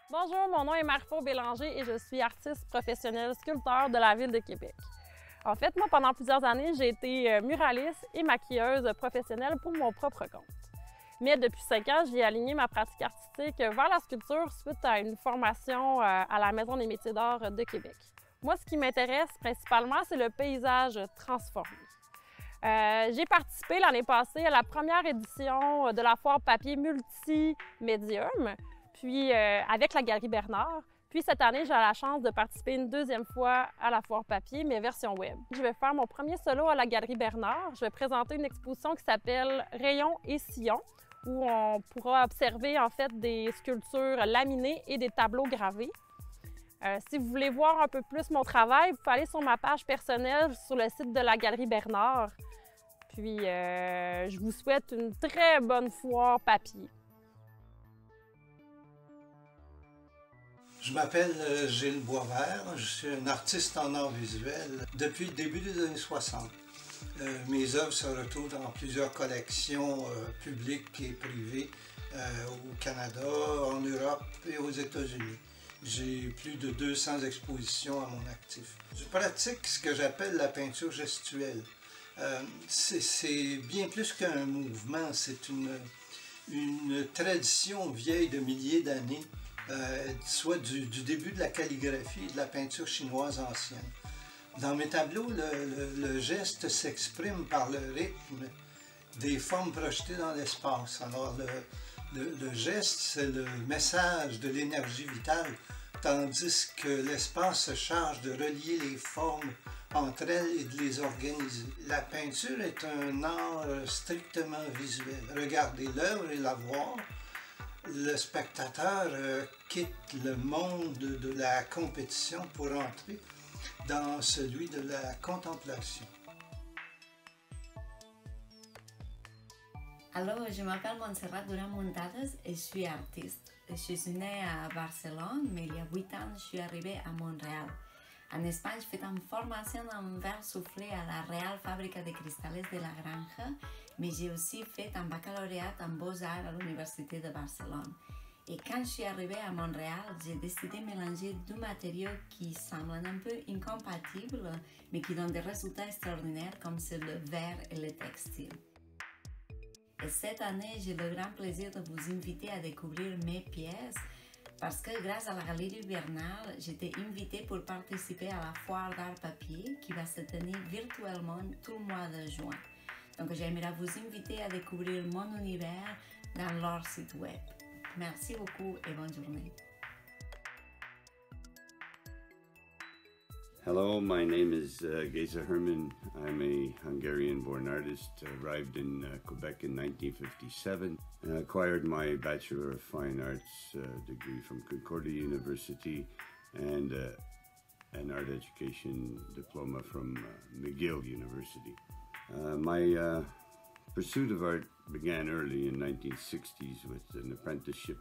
Bonjour, mon nom est Marie-Faux Bélanger et je suis artiste professionnelle sculpteur de la Ville de Québec. En fait, moi, pendant plusieurs années, j'ai été muraliste et maquilleuse professionnelle pour mon propre compte. Mais depuis 5 ans, j'ai aligné ma pratique artistique vers la sculpture suite à une formation à la Maison des métiers d'art de Québec. Moi, ce qui m'intéresse principalement, c'est le paysage transformé. J'ai participé l'année passée à la première édition de la foire papier multimédium, puis avec la Galerie Bernard. Puis cette année, j'ai la chance de participer une deuxième fois à la foire papier, mais version web. Je vais faire mon premier solo à la Galerie Bernard. Je vais présenter une exposition qui s'appelle Rayons et sillons, où on pourra observer en fait des sculptures laminées et des tableaux gravés. Si vous voulez voir un peu plus mon travail, vous pouvez aller sur ma page personnelle sur le site de la Galerie Bernard. Puis, je vous souhaite une très bonne foire papier. Je m'appelle Gilles Boisvert, je suis un artiste en art visuel depuis le début des années 60. Mes œuvres se retrouvent dans plusieurs collections publiques et privées au Canada, en Europe et aux États-Unis. J'ai plus de 200 expositions à mon actif. Je pratique ce que j'appelle la peinture gestuelle. C'est bien plus qu'un mouvement, c'est une tradition vieille de milliers d'années, soit du début de la calligraphie et de la peinture chinoise ancienne. Dans mes tableaux, le geste s'exprime par le rythme des formes projetées dans l'espace. Alors le geste, c'est le message de l'énergie vitale, tandis que l'espace se charge de relier les formes entre elles et de les organiser. La peinture est un art strictement visuel. Regardez l'œuvre et la voir, le spectateur quitte le monde de la compétition pour entrer dans celui de la contemplation. Alors, je m'appelle Montserrat Durand-Muntades et je suis artiste. Je suis née à Barcelone, mais il y a 8 ans, je suis arrivée à Montréal. En Espagne, je fais une formation en verre soufflé à la Real Fábrica de Cristales de la Granja, mais j'ai aussi fait un baccalauréat en beaux-arts à l'Université de Barcelone. Et quand je suis arrivée à Montréal, j'ai décidé de mélanger deux matériaux qui semblent un peu incompatibles, mais qui donnent des résultats extraordinaires comme c'est le verre et le textile. Et cette année, j'ai le grand plaisir de vous inviter à découvrir mes pièces parce que grâce à la Galerie Bernard, j'étais invitée pour participer à la foire d'art papier qui va se tenir virtuellement tout le mois de juin. Donc j'aimerais vous inviter à découvrir mon univers dans leur site web. Merci beaucoup et bonne journée. Hello, my name is Geza Herman. I'm a Hungarian-born artist, arrived in Quebec in 1957, and acquired my Bachelor of Fine Arts degree from Concordia University and an art education diploma from McGill University. My pursuit of art began early in the 1960s with an apprenticeship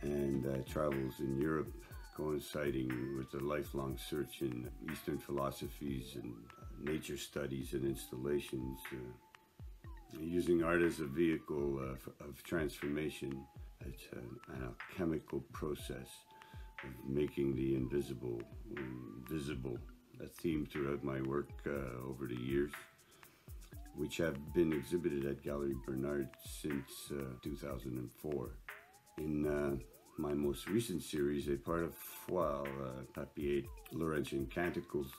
and travels in Europe, coinciding with a lifelong search in Eastern philosophies and nature studies and installations, using art as a vehicle of transformation. It's an alchemical process of making the invisible visible, a theme throughout my work over the years, which have been exhibited at Galerie Bernard since 2004. In my most recent series, a part of Foire Papier Laurentian Canticles,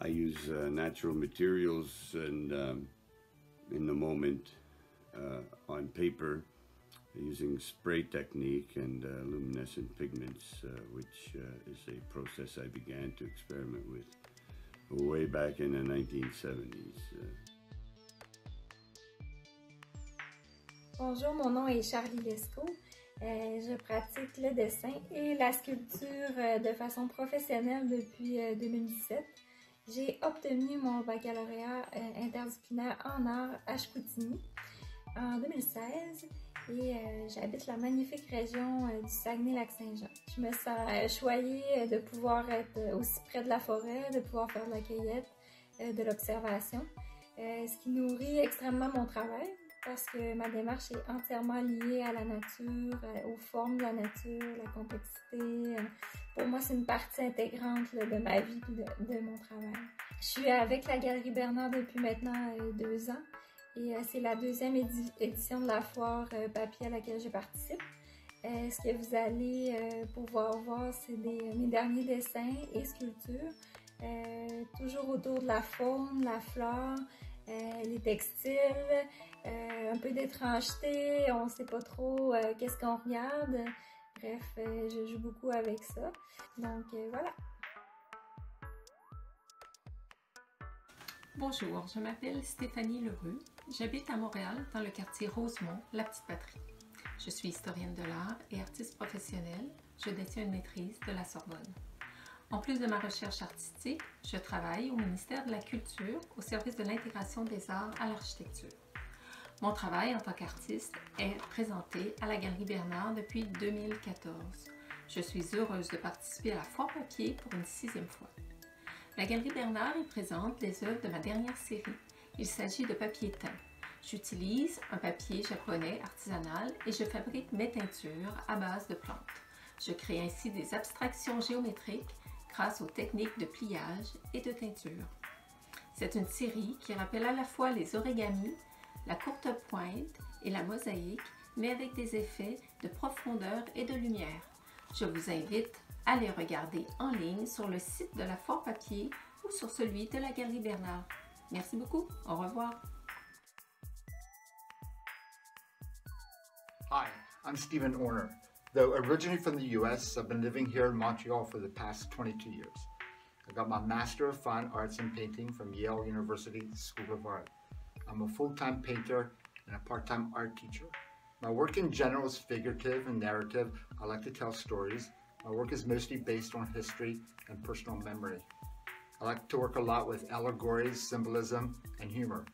I use natural materials and in the moment on paper using spray technique and luminescent pigments, which is a process I began to experiment with way back in the 1970s. Bonjour, mon nom est Charlie Lescaut. Je pratique le dessin et la sculpture de façon professionnelle depuis 2017. J'ai obtenu mon baccalauréat interdisciplinaire en art à Chicoutimi en 2016 et j'habite la magnifique région du Saguenay-Lac-Saint-Jean. Je me sens choyée de pouvoir être aussi près de la forêt, de pouvoir faire de la cueillette, de l'observation, ce qui nourrit extrêmement mon travail. parce que ma démarche est entièrement liée à la nature, aux formes de la nature, la complexité. Pour moi, c'est une partie intégrante là, de ma vie et de mon travail. Je suis avec la Galerie Bernard depuis maintenant 2 ans et c'est la 2e édition de la foire papier à laquelle je participe. Ce que vous allez pouvoir voir, c'est mes derniers dessins et sculptures, toujours autour de la faune, la flore, les textiles, un peu d'étrangeté, on ne sait pas trop qu'est-ce qu'on regarde. Bref, je joue beaucoup avec ça. Donc voilà. Bonjour, je m'appelle Stéphanie Leroux. J'habite à Montréal, dans le quartier Rosemont, la Petite Patrie. Je suis historienne de l'art et artiste professionnelle. Je détiens une maîtrise de la Sorbonne. En plus de ma recherche artistique, je travaille au ministère de la Culture au service de l'intégration des arts à l'architecture. Mon travail en tant qu'artiste est présenté à la Galerie Bernard depuis 2014. Je suis heureuse de participer à la foire papier pour une 6e fois. La Galerie Bernard y présente les œuvres de ma dernière série. Il s'agit de papier teint. J'utilise un papier japonais artisanal et je fabrique mes teintures à base de plantes. Je crée ainsi des abstractions géométriques grâce aux techniques de pliage et de teinture. C'est une série qui rappelle à la fois les origamis, la courte pointe et la mosaïque, mais avec des effets de profondeur et de lumière. Je vous invite à les regarder en ligne sur le site de la Foire Papier ou sur celui de la Galerie Bernard. Merci beaucoup. Au revoir. Hi, I'm Stephen Orner. Though originally from the US, I've been living here in Montreal for the past 22 years. I got my Master of Fine Arts in Painting from Yale University School of Art. I'm a full-time painter and a part-time art teacher. My work in general is figurative and narrative. I like to tell stories. My work is mostly based on history and personal memory. I like to work a lot with allegories, symbolism, and humor.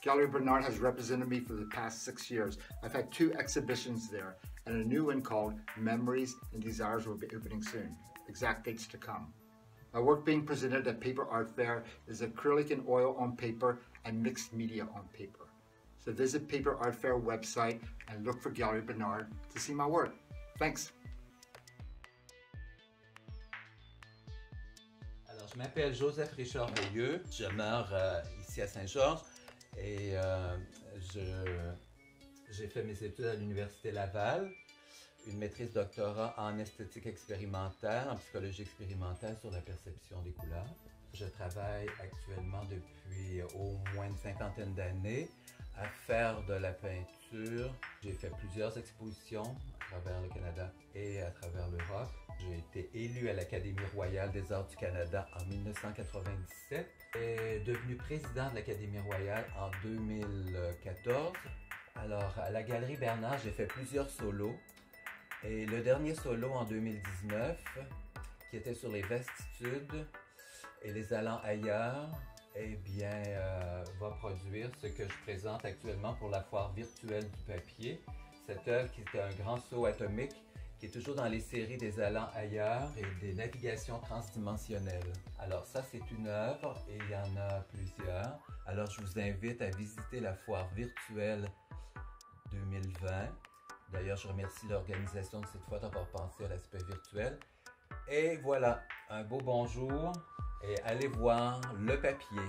Gallery Bernard has represented me for the past 6 years. I've had 2 exhibitions there, and a new one called Memories and Desires will be opening soon. Exact dates to come. My work being presented at Paper Art Fair is acrylic and oil on paper and mixed media on paper. So visit Paper Art Fair website and look for Gallery Bernard to see my work. Thanks. Alors, je m'appelle Joseph Richard Veilleux, je meurs ici à Saint-Georges et j'ai fait mes études à l'Université Laval, une maîtrise doctorat en esthétique expérimentale, en psychologie expérimentale sur la perception des couleurs. Je travaille actuellement depuis au moins une 50aine d'années à faire de la peinture. J'ai fait plusieurs expositions à travers le Canada et à travers l'Europe. J'ai été élu à l'Académie royale des arts du Canada en 1997 et devenu président de l'Académie royale en 2014. Alors, à la Galerie Bernard, j'ai fait plusieurs solos. Et le dernier solo en 2019, qui était sur les vestitudes et les allants ailleurs, eh bien, va produire ce que je présente actuellement pour la foire virtuelle du papier. Cette œuvre qui est un grand saut atomique, qui est toujours dans les séries des allants ailleurs et des navigations transdimensionnelles. Alors ça, c'est une œuvre et il y en a plusieurs. Alors je vous invite à visiter la foire virtuelle 2020. D'ailleurs, je remercie l'organisation de cette fois d'avoir pensé à l'aspect virtuel. Et voilà, un beau bonjour et allez voir le papier.